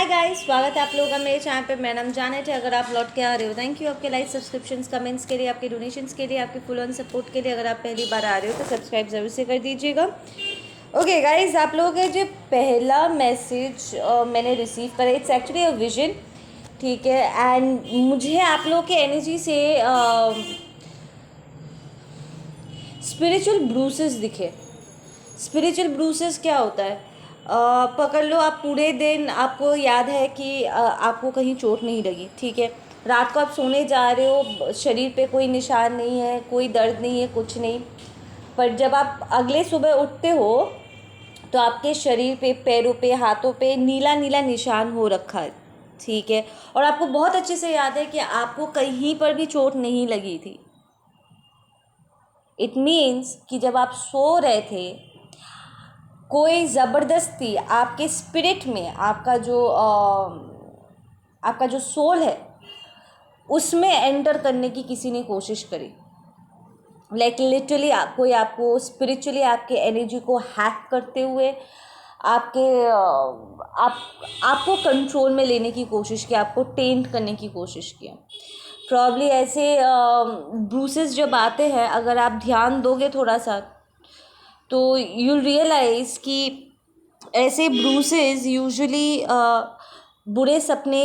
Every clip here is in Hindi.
हाय गाइस, स्वागत है आप लोगों का मेरे चैनल पे। मेरा नाम जानेट है। अगर आप लौट के आ रहे हो, थैंक यू आपके लाइक, सब्सक्रिप्शंस, कमेंट्स के लिए, आपके डोनेशंस के लिए, आपके फुल ऑन सपोर्ट के लिए। अगर आप पहली बार आ रहे हो तो सब्सक्राइब ज़रूर से कर दीजिएगा। ओके गाइस, आप लोगों का जो पहला मैसेज मैंने रिसीव करा, इट्स एक्चुअली अ विजन, ठीक है। एंड मुझे आप लोगों के एनर्जी से स्पिरिचुअल ब्रूसेस दिखे। स्पिरिचुअल ब्रूसेस क्या होता है? पकड़ लो, आप पूरे दिन आपको याद है कि आपको कहीं चोट नहीं लगी, ठीक है। रात को आप सोने जा रहे हो, शरीर पे कोई निशान नहीं है, कोई दर्द नहीं है, कुछ नहीं। पर जब आप अगले सुबह उठते हो तो आपके शरीर पे, पैरों पे, हाथों पे नीला नीला निशान हो रखा है, ठीक है। और आपको बहुत अच्छे से याद है कि आपको कहीं पर भी चोट नहीं लगी थी। इट मीन्स कि जब आप सो रहे थे, कोई ज़बरदस्ती आपके स्पिरिट में, आपका जो सोल है उसमें एंटर करने की किसी ने कोशिश करी। लाइक लिटरली कोई आपको स्पिरिचुअली आपके एनर्जी को हैक करते हुए आपके आपको कंट्रोल में लेने की कोशिश की, आपको टेंट करने की कोशिश की। प्रॉब्ली ऐसे ब्रूसेस जब आते हैं, अगर आप ध्यान दोगे थोड़ा सा, तो यू रियलाइज़ कि ऐसे ब्रूसेस यूजुअली बुरे सपने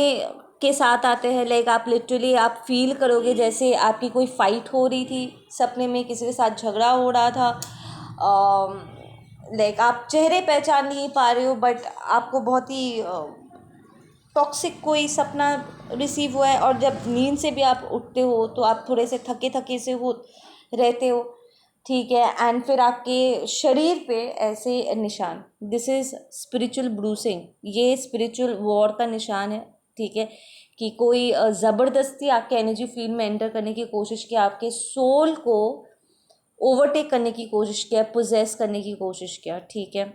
के साथ आते हैं। लाइक आप लिटरली आप फील करोगे जैसे आपकी कोई फाइट हो रही थी सपने में, किसी के साथ झगड़ा हो रहा था। लाइक आप चेहरे पहचान नहीं पा रहे हो, बट आपको बहुत ही टॉक्सिक कोई सपना रिसीव हुआ है। और जब नींद से भी आप उठते हो तो आप थोड़े से थके थके से हो रहते हो, ठीक है। एंड फिर आपके शरीर पे ऐसे निशान, दिस इज़ स्पिरिचुअल ब्रूसिंग। ये स्पिरिचुअल वॉर का निशान है, ठीक है। कि कोई ज़बरदस्ती आपके एनर्जी फील्ड में एंटर करने की कोशिश की, आपके सोल को ओवरटेक करने की कोशिश किया, पोजेस करने की कोशिश किया, ठीक है।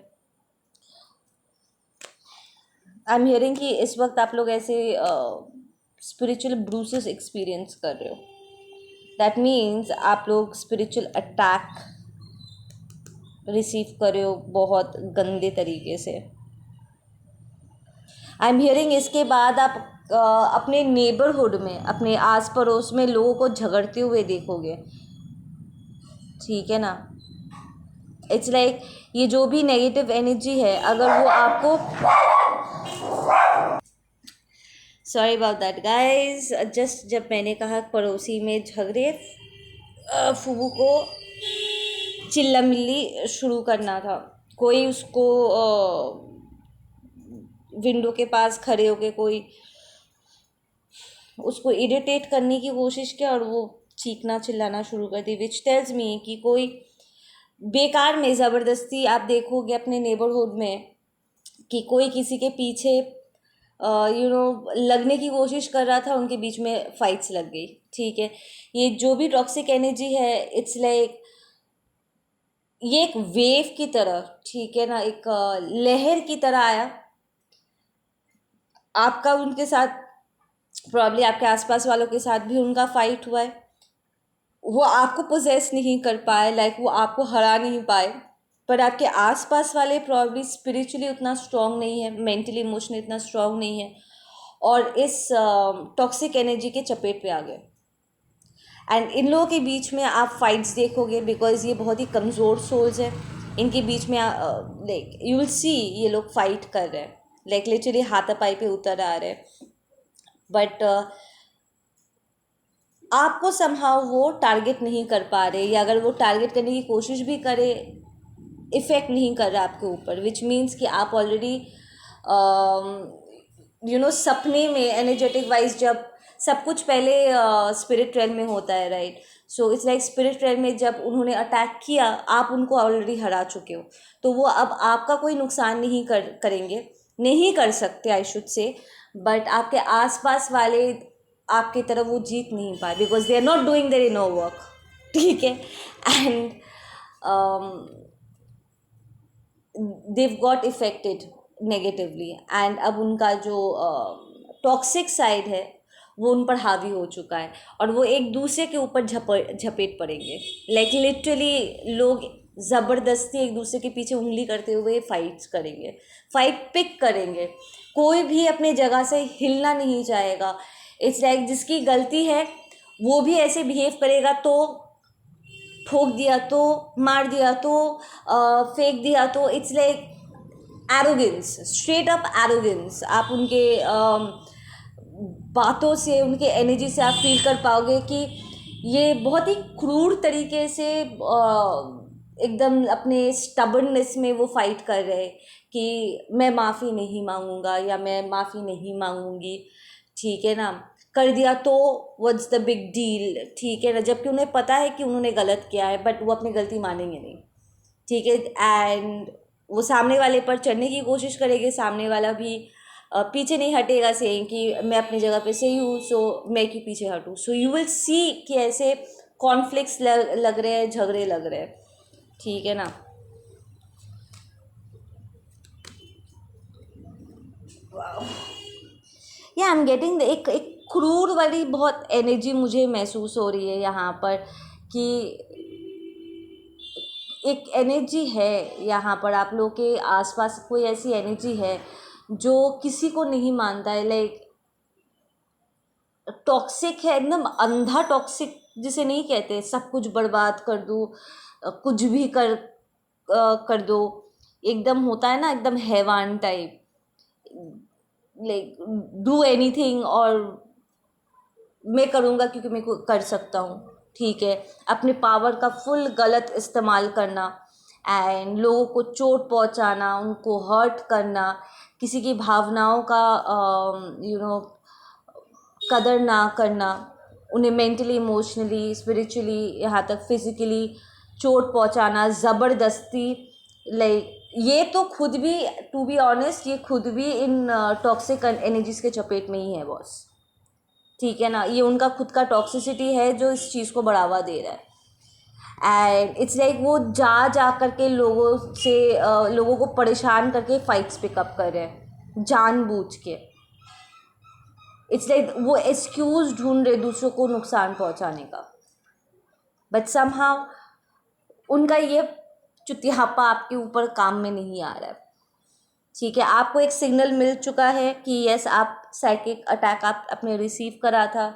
आई एम हियरिंग कि इस वक्त आप लोग ऐसे स्पिरिचुअल ब्रूसेस एक्सपीरियंस कर रहे हो। दैट मीन्स आप लोग स्पिरिचुअल अटैक रिसीव कर रहे हो बहुत गंदे तरीके से। आई एम हियरिंग इसके बाद आप अपने नेबरहुड में, अपने आस पड़ोस में लोगों को झगड़ते हुए देखोगे, ठीक है ना। इट्स लाइक ये जो भी नेगेटिव एनर्जी है, अगर वो आपको, sorry about that guys, just जब मैंने कहा पड़ोसी में झगड़े, फूफू को चिल्ला मिल्ली शुरू करना था। कोई उसको विंडो के पास खड़े होके कोई उसको इरिटेट करने की कोशिश किया और वो चीखना चिल्लाना शुरू कर दी, विच टेल्स मी कि कोई बेकार में ज़बरदस्ती आप देखोगे अपने नेबरहुड में कि कोई किसी के पीछे लगने की कोशिश कर रहा था, उनके बीच में फाइट्स लग गई, ठीक है। ये जो भी टॉक्सिक एनर्जी है, इट्स लाइक ये एक वेव की तरह, ठीक है ना, एक लहर की तरह आया। आपका उनके साथ, प्रॉब्ली आपके आसपास वालों के साथ भी उनका फाइट हुआ है। वो आपको पोजेस नहीं कर पाए, लाइक वो आपको हरा नहीं पाए, पर आपके आसपास वाले प्रॉब्ली स्पिरिचुअली उतना स्ट्रांग नहीं है, मेंटली इमोशनली इतना स्ट्रांग नहीं है, और इस टॉक्सिक एनर्जी के चपेट पे आ गए। एंड इन लोगों के बीच में आप फाइट्स देखोगे, बिकॉज ये बहुत ही कमज़ोर सोल्स है। इनके बीच में लाइक यू विल सी ये लोग फाइट कर रहे हैं, लाइक लिटरली हाथापाई पे उतर आ रहे हैं। बट आपको समहाउ वो टारगेट नहीं कर पा रहे, या अगर वो टारगेट करने की कोशिश भी करे, इफ़ेक्ट नहीं कर रहा आपके ऊपर, विच मीन्स कि आप ऑलरेडी सपने में एनर्जेटिक वाइज, जब सब कुछ पहले स्पिरिट रेल में होता है, right. So it's like spirit rail में जब उन्होंने अटैक किया, आप उनको ऑलरेडी हरा चुके हो, तो वो अब आपका कोई नुकसान नहीं करेंगे, नहीं कर सकते आई शुड से। बट आपके आसपास वाले आपकी तरफ वो जीत नहीं पाए, because they are not doing their inner work, ठीक है। And they've got affected negatively, and अब उनका जो टॉक्सिक साइड है वो उन पर हावी हो चुका है, और वो एक दूसरे के ऊपर झपेट पड़ेंगे। लाइक लिटरली लोग ज़बरदस्ती एक दूसरे के पीछे उंगली करते हुए फाइट्स करेंगे, फाइट पिक करेंगे। कोई भी अपने जगह से हिलना नहीं चाहेगा। इट्स लाइक जिसकी गलती है वो भी ऐसे बिहेव करेगा, तो ठोक दिया तो, मार दिया तो, फेंक दिया तो, it's like arrogance, straight up arrogance. आप उनके बातों से, उनके एनर्जी से आप फील कर पाओगे कि ये बहुत ही क्रूर तरीके से एकदम अपने स्टबर्ननेस में वो फाइट कर रहे हैं कि मैं माफ़ी नहीं मांगूंगा या मैं माफ़ी नहीं मांगूंगी, ठीक है ना, कर दिया तो व्हाट्स द बिग डील, ठीक है ना, जबकि उन्हें पता है कि उन्होंने गलत किया है, बट वो अपनी गलती मानेंगे नहीं, ठीक है। एंड वो सामने वाले पर चढ़ने की कोशिश करेंगे, सामने वाला भी पीछे नहीं हटेगा, सेइंग कि मैं अपनी जगह पे सही हूँ, सो मैं क्यों पीछे हटूँ। सो यू विल सी कि ऐसे कॉन्फ्लिक्ट्स लग रहे हैं, झगड़े लग रहे हैं, ठीक है ना। या आई एम गेटिंग एक एक क्रूर वाली बहुत एनर्जी मुझे महसूस हो रही है यहाँ पर, कि एक एनर्जी है यहाँ पर, आप लोग के आसपास कोई ऐसी एनर्जी है जो किसी को नहीं मानता है, लाइक टॉक्सिक है, एकदम अंधा टॉक्सिक जिसे नहीं कहते, सब कुछ बर्बाद कर दूँ, कुछ भी कर दो, एकदम होता है ना, एकदम हैवान टाइप, लाइक डू एनीथिंग और मैं करूँगा क्योंकि मैं को कर सकता हूँ, ठीक है। अपने पावर का फुल गलत इस्तेमाल करना एंड लोगों को चोट पहुँचाना, उनको हर्ट करना, किसी की भावनाओं का कदर ना करना, उन्हें मेंटली, इमोशनली, स्पिरिचुअली, यहाँ तक फिज़िकली चोट पहुँचाना ज़बरदस्ती, लाइक ये तो खुद भी, टू बी ऑनेस्ट, ये खुद भी इन टॉक्सिक एनर्जीज के चपेट में ही है बॉस, ठीक है ना। ये उनका खुद का टॉक्सिसिटी है जो इस चीज़ को बढ़ावा दे रहा है। एंड इट्स लाइक वो जा करके लोगों को परेशान करके फाइट्स पिकअप कर रहे हैं जानबूझ के। इट्स लाइक वो एक्सक्यूज़ ढूंढ रहे दूसरों को नुकसान पहुंचाने का, बट समहाउ उनका ये चुतियापा आपके ऊपर काम में नहीं आ रहा है, ठीक है। आपको एक सिग्नल मिल चुका है कि यस, आप साइकिक अटैक आप अपने रिसीव करा था,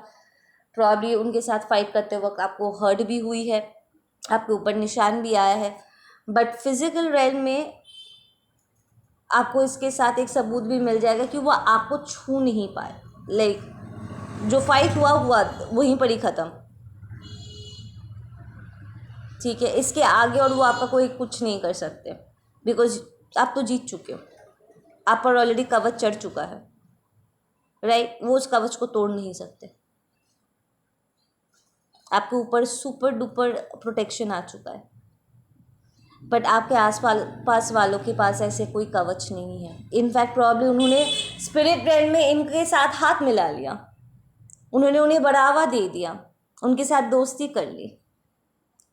प्रॉब्ली उनके साथ फाइट करते वक्त आपको हर्ट भी हुई है, आपके ऊपर निशान भी आया है, बट फिज़िकल रेल में आपको इसके साथ एक सबूत भी मिल जाएगा कि वो आपको छू नहीं पाए, लाइक जो फाइट हुआ वहीं पर ही ख़त्म, ठीक है। इसके आगे और वो आपका कोई कुछ नहीं कर सकते, बिकॉज आप तो जीत चुके हो, आप पर ऑलरेडी कवच चढ़ चुका है, राइट। वो उस कवच को तोड़ नहीं सकते, आपके ऊपर सुपर डुपर प्रोटेक्शन आ चुका है, बट आपके पास वालों के पास ऐसे कोई कवच नहीं है। इनफैक्ट प्रॉब्लम उन्होंने स्पिरिट रेल में इनके साथ हाथ मिला लिया, उन्होंने उन्हें बढ़ावा दे दिया, उनके साथ दोस्ती कर ली,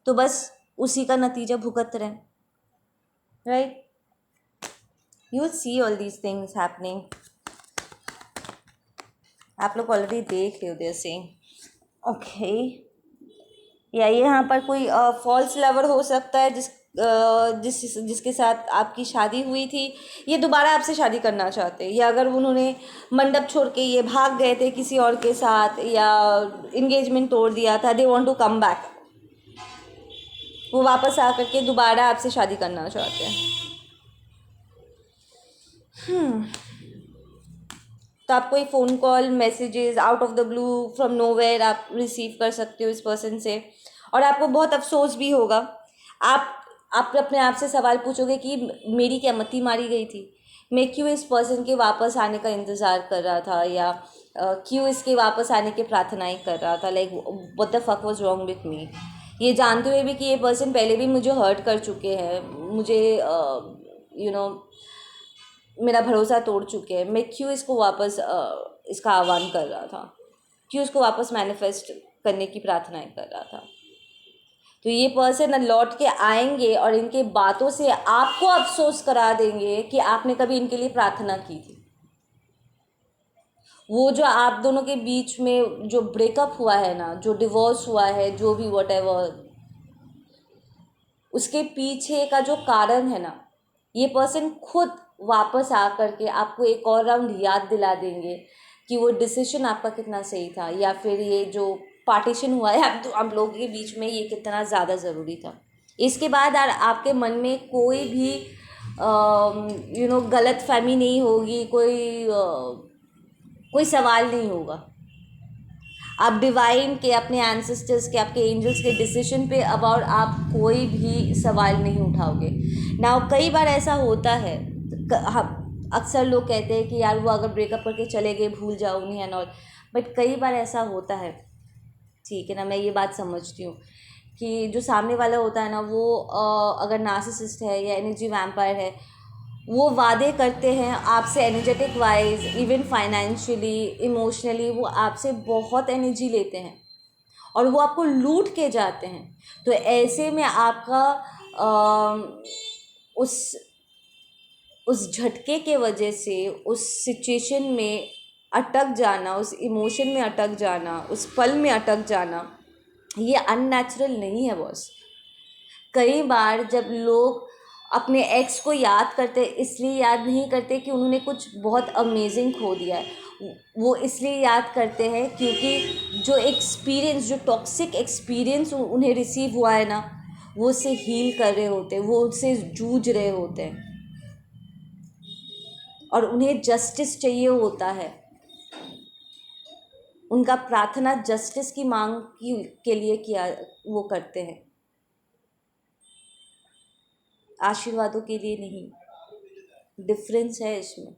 तो बस उसी का नतीजा भुगत रहे, right. You will see all these things happening, आप लोग ऑलरेडी देख रहे हो देयर सेइंग, ओके। या यहाँ पर कोई फॉल्स लवर हो सकता है जिसके साथ आपकी शादी हुई थी, ये दोबारा आपसे शादी करना चाहते हैं, या अगर उन्होंने मंडप छोड़ के ये भाग गए थे किसी और के साथ या इंगेजमेंट तोड़ दिया था, they want to come back, वो वापस आकर के दोबारा आपसे शादी करना चाहते हैं। तो आप कोई phone call, messages out of the blue from nowhere आप रिसीव कर सकते हो इस पर्सन से, और आपको बहुत अफसोस भी होगा। आप अपने आप से सवाल पूछोगे कि मेरी क्या मति मारी गई थी, मैं क्यों इस पर्सन के वापस आने का इंतज़ार कर रहा था, या क्यों इसके वापस आने की प्रार्थनाएं कर रहा था, like what the fuck was wrong with me, ये जानते हुए भी कि ये पर्सन पहले भी मुझे हर्ट कर चुके हैं, मुझे मेरा भरोसा तोड़ चुके हैं, मैं क्यों इसको वापस इसका आह्वान कर रहा था, क्यों इसको वापस मैनिफेस्ट करने की प्रार्थनाएं कर रहा था। तो ये पर्सन लौट के आएंगे और इनके बातों से आपको अफसोस करा देंगे कि आपने कभी इनके लिए प्रार्थना की थी। वो जो आप दोनों के बीच में जो ब्रेकअप हुआ है ना, जो डिवोर्स हुआ है, जो भी व्हाटएवर, उसके पीछे का जो कारण है ना, ये पर्सन खुद वापस आ करके आपको एक और राउंड याद दिला देंगे कि वो डिसीजन आपका कितना सही था, या फिर ये जो पार्टीशन हुआ है आप लोगों के बीच में, ये कितना ज़्यादा ज़रूरी था। इसके बाद आपके मन में कोई भी गलत फहमी नहीं होगी, कोई सवाल नहीं होगा। आप डिवाइन के, अपने एंसेस्टर्स के, आपके एंजल्स के डिसीजन पे अबाउट आप कोई भी सवाल नहीं उठाओगे। नाउ कई बार ऐसा होता है, अक्सर लोग कहते हैं कि यार वो अगर ब्रेकअप करके चले गए भूल जाओ उन्हें एंड ऑल, बट कई बार ऐसा होता है, ठीक है ना, मैं ये बात समझती हूँ कि जो सामने वाला होता है ना, वो अगर नार्सिसिस्ट है या एनर्जी वैम्पायर है, वो वादे करते हैं आपसे energetic wise, even financially, emotionally, वो आपसे बहुत एनर्जी लेते हैं और वो आपको लूट के जाते हैं। तो ऐसे में आपका उस झटके के वजह से, उस सिचुएशन में अटक जाना, उस इमोशन में अटक जाना, उस पल में अटक जाना, ये अननेचुरल नहीं है बॉस। कई बार जब लोग अपने एक्स को याद करते, इसलिए याद नहीं करते कि उन्होंने कुछ बहुत अमेजिंग खो दिया है, वो इसलिए याद करते हैं क्योंकि जो एक्सपीरियंस, जो टॉक्सिक एक्सपीरियंस उन्हें रिसीव हुआ है ना, वो उससे हील कर रहे होते हैं, वो उससे जूझ रहे होते हैं और उन्हें जस्टिस चाहिए होता है। उनका प्रार्थना जस्टिस की मांग के लिए किया, वो करते हैं, आशीर्वादों के लिए नहीं। डिफरेंस है इसमें।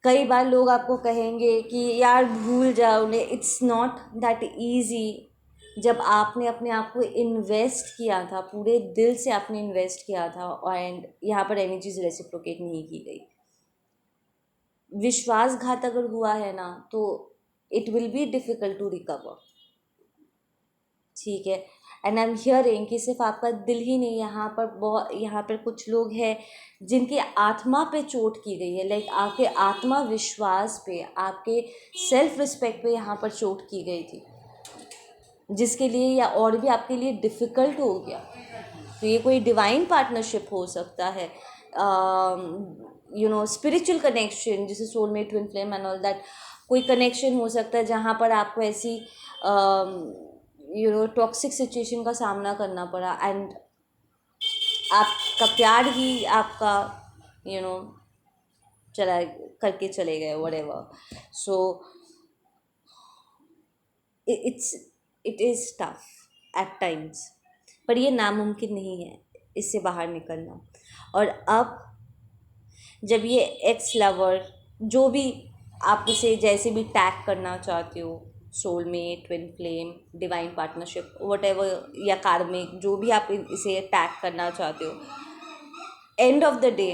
कई बार लोग आपको कहेंगे कि यार भूल जाओ उन्हें, इट्स नॉट दैट ईजी। जब आपने अपने आप को इन्वेस्ट किया था, पूरे दिल से आपने इन्वेस्ट किया था, एंड यहाँ पर एनर्जीज रेसिप्रोकेट नहीं की गई, विश्वासघात अगर हुआ है ना, तो it will be difficult to recover, ठीक है। एंड आई एम हियरिंग कि सिर्फ आपका दिल ही नहीं, यहाँ पर कुछ लोग हैं जिनकी आत्मा पे चोट की गई है, लाइक आपके आत्मविश्वास पे, आपके सेल्फ रिस्पेक्ट पे यहाँ पर चोट की गई थी, जिसके लिए या और भी आपके लिए डिफ़िकल्ट हो गया। तो ये कोई डिवाइन पार्टनरशिप हो सकता है, स्पिरिचुअल कनेक्शन, जैसे soulmate, twin flame and all that, कोई कनेक्शन हो सकता है जहाँ पर आपको ऐसी टॉक्सिक सिचुएशन का सामना करना पड़ा, एंड आपका प्यार ही आपका चला करके चले गए, whatever. So it is tough at times, पर ये नामुमकिन नहीं है इससे बाहर निकलना। और अब जब ये एक्स लवर, जो भी आप इसे जैसे भी टैग करना चाहते हो, soulmate, twin flame, divine partnership, whatever, या कार्मिक, जो भी आप इसे टैग करना चाहते हो, एंड ऑफ द डे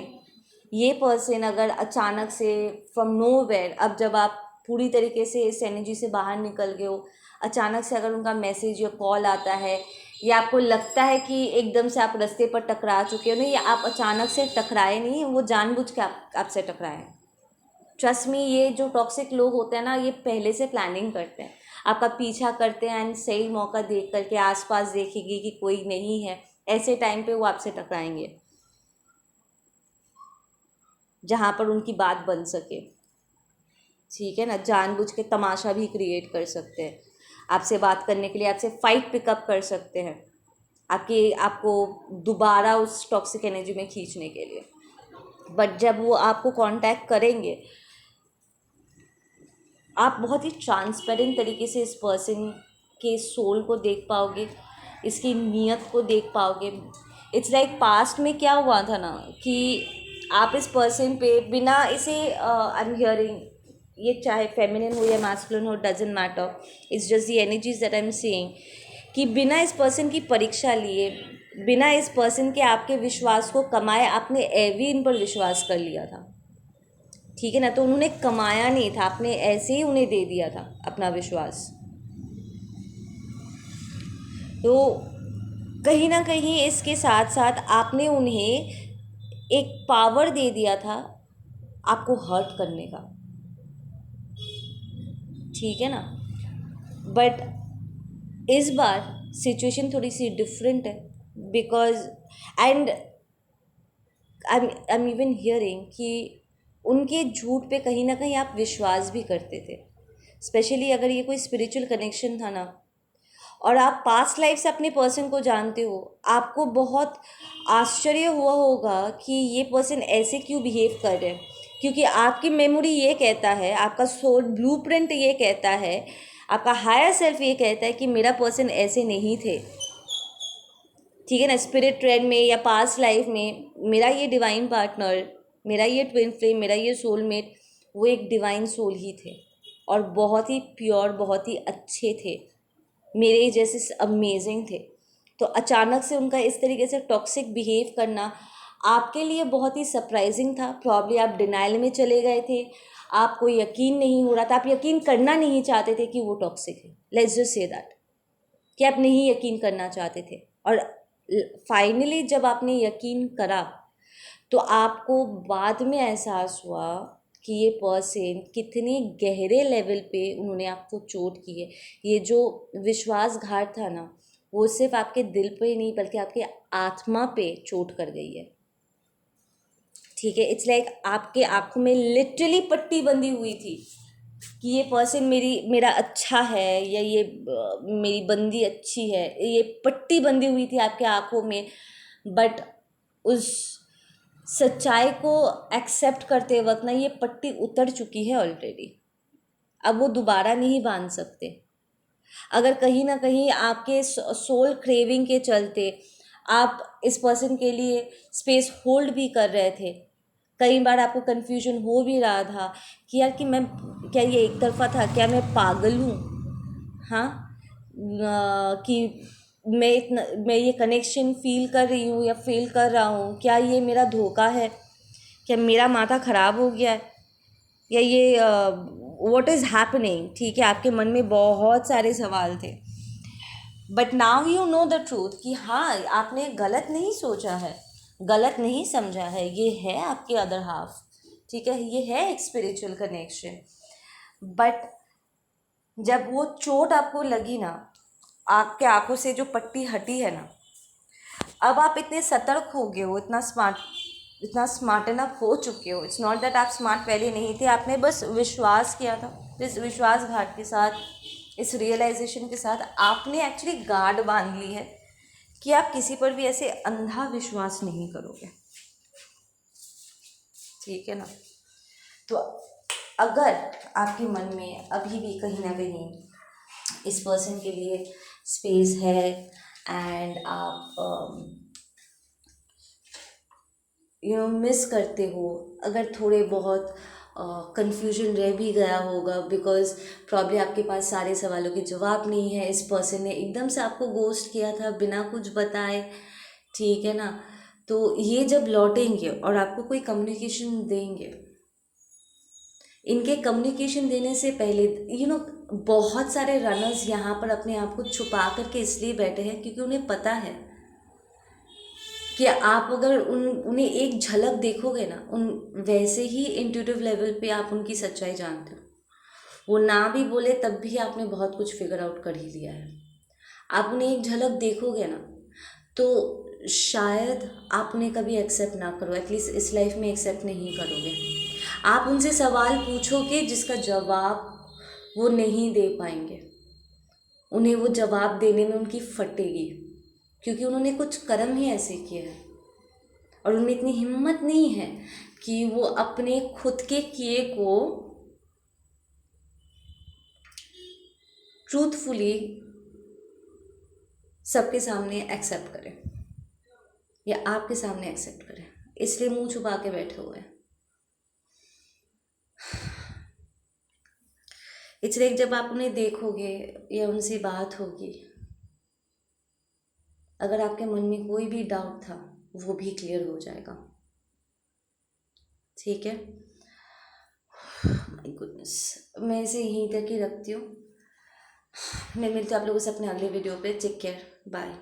ये पर्सन अगर अचानक से फ्रॉम नोवेयर, अब जब आप पूरी तरीके से इस एनर्जी से बाहर निकल गए हो, अचानक से अगर उनका मैसेज या कॉल आता है, या आपको लगता है कि एकदम से आप रास्ते पर टकरा चुके हो, नहीं, या आप अचानक से टकराए नहीं, वो जानबूझ के आपसे टकराए हैं। ट्रस्ट मी, ये जो टॉक्सिक लोग होते हैं ना, ये पहले से प्लानिंग करते हैं, आपका पीछा करते हैं, एंड सही मौका देख करके, आसपास देखेंगे कि कोई नहीं है, ऐसे टाइम पे वो आपसे टकराएंगे जहाँ पर उनकी बात बन सके, ठीक है ना। जानबूझ के तमाशा भी क्रिएट कर सकते हैं आपसे बात करने के लिए, आपसे फाइट पिकअप कर सकते हैं, आपको दोबारा उस टॉक्सिक एनर्जी में खींचने के लिए। बट जब वो आपको कांटेक्ट करेंगे, आप बहुत ही ट्रांसपेरेंट तरीके से इस पर्सन के सोल को देख पाओगे, इसकी नीयत को देख पाओगे। इट्स लाइक पास्ट में क्या हुआ था ना, कि आप इस पर्सन पे बिना इसे आई एम हियरिंग, ये चाहे फेमिनिन हो या मैस्कुलिन हो, doesn't matter, it's just the energies that I am seeing, कि बिना इस पर्सन की परीक्षा लिए, बिना इस पर्सन के आपके विश्वास को कमाए, आपने एवी इन पर विश्वास कर लिया था, ठीक है ना। तो उन्होंने कमाया नहीं था, आपने ऐसे ही उन्हें दे दिया था अपना विश्वास। तो कहीं ना कहीं इसके साथ साथ आपने उन्हें एक पावर दे दिया था आपको हर्ट करने का, ठीक है ना। बट इस बार सिचुएशन थोड़ी सी डिफरेंट है, because and I am even hearing कि उनके झूठ पे कहीं ना कहीं आप विश्वास भी करते थे, स्पेशली अगर ये कोई स्पिरिचुअल कनेक्शन था ना, और आप पास्ट लाइफ से अपने पर्सन को जानते हो, आपको बहुत आश्चर्य हुआ होगा कि ये पर्सन ऐसे क्यों बिहेव कर रहे हैं, क्योंकि आपकी मेमोरी ये कहता है, आपका सोल ब्लूप्रिंट ये कहता है, आपका हायर सेल्फ ये कहता है कि मेरा पर्सन ऐसे नहीं थे, ठीक है ना। स्पिरिट ट्रेंड में या पास्ट लाइफ में मेरा ये डिवाइन पार्टनर, मेरा ये ट्विन फ्लेम, मेरा ये सोलमेट, वो एक डिवाइन सोल ही थे और बहुत ही प्योर, बहुत ही अच्छे थे, मेरे जैसे अमेजिंग थे। तो अचानक से उनका इस तरीके से टॉक्सिक बिहेव करना आपके लिए बहुत ही सरप्राइजिंग था। प्रॉब्ली आप डिनाइल में चले गए थे, आपको यकीन नहीं हो रहा था, आप यकीन करना नहीं चाहते थे कि वो टॉक्सिक है। लेट्स जस्ट से दैट कि आप नहीं यकीन करना चाहते थे, और फाइनली जब आपने यकीन करा तो आपको बाद में एहसास हुआ कि ये पर्सन कितने गहरे लेवल पे उन्होंने आपको चोट की है। ये जो विश्वासघात था ना, वो सिर्फ आपके दिल पे ही नहीं बल्कि आपके आत्मा पे चोट कर गई है, ठीक है। इट्स लाइक आपके आँखों में लिटरली पट्टी बंधी हुई थी कि ये पर्सन मेरा अच्छा है, या ये मेरी बंदी अच्छी है, ये पट्टी बंधी हुई थी आपके आँखों में। बट उस सच्चाई को एक्सेप्ट करते वक्त ना ये पट्टी उतर चुकी है ऑलरेडी, अब वो दोबारा नहीं बांध सकते। अगर कहीं ना कहीं आपके सोल क्रेविंग के चलते आप इस पर्सन के लिए स्पेस होल्ड भी कर रहे थे, कई बार आपको कन्फ्यूजन हो भी रहा था कि यार कि मैं, क्या ये एक तरफा था, क्या मैं पागल हूँ, हाँ, कि मैं ये कनेक्शन फील कर रही हूँ या फील कर रहा हूँ, क्या ये मेरा धोखा है, क्या मेरा माथा ख़राब हो गया है, या ये व्हाट इज़ हैपनिंग, ठीक है। आपके मन में बहुत सारे सवाल थे, but now you know the truth कि हाँ, आपने गलत नहीं सोचा है, गलत नहीं समझा है, ये है आपके अदर हाफ, ठीक है, ये है एक स्पिरिचुअल कनेक्शन। बट जब वो चोट आपको लगी ना, आपके आंखों से जो पट्टी हटी है ना, अब आप इतने सतर्क हो गए हो, इतना स्मार्ट इनफ हो चुके हो। इट्स नॉट दैट आप स्मार्ट पहले नहीं थे, आपने बस विश्वास किया था। इस विश्वासघात के साथ, इस रियलाइजेशन के साथ आपने एक्चुअली गार्ड बांध ली है कि आप किसी पर भी ऐसे अंधा विश्वास नहीं करोगे, ठीक है ना। तो अगर आपके मन में अभी भी कहीं ना कहीं इस पर्सन के लिए स्पेस है एंड आप मिस करते हो, अगर थोड़े बहुत कंफ्यूजन रह भी गया होगा बिकॉज प्रॉब्ली आपके पास सारे सवालों के जवाब नहीं है, इस पर्सन ने एकदम से आपको गोस्ट किया था बिना कुछ बताए, ठीक है ना। तो ये जब लौटेंगे और आपको कोई कम्युनिकेशन देंगे, इनके कम्युनिकेशन देने से पहले बहुत सारे रनर्स यहाँ पर अपने आप को छुपा करके इसलिए बैठे हैं क्योंकि उन्हें पता है कि आप अगर उन्हें एक झलक देखोगे ना, वैसे ही इंट्यूटिव लेवल पे आप उनकी सच्चाई जानते हो। वो ना भी बोले तब भी आपने बहुत कुछ फिगर आउट कर ही लिया है। आप उन्हें एक झलक देखोगे ना, तो शायद आप उन्हें कभी एक्सेप्ट ना करो, एटलीस्ट इस लाइफ में एक्सेप्ट नहीं करोगे। आप उनसे सवाल पूछोगे जिसका जवाब वो नहीं दे पाएंगे, उन्हें वो जवाब देने में उनकी फटेगी, क्योंकि उन्होंने कुछ कर्म ही ऐसे किए हैं और उनमें इतनी हिम्मत नहीं है कि वो अपने खुद के किए को ट्रूथफुली सबके सामने एक्सेप्ट करें या आपके सामने एक्सेप्ट करें, इसलिए मुंह छुपा के बैठे हुए हैं। इसलिए जब आप उन्हें देखोगे या उनसे बात होगी, अगर आपके मन में कोई भी डाउट था वो भी क्लियर हो जाएगा, ठीक है। माय गुडनेस, मैं इसे यहीं तक ही रखती हूँ। मैं मिलती हूँ आप लोगों से अपने अगले वीडियो पे। Take care, bye.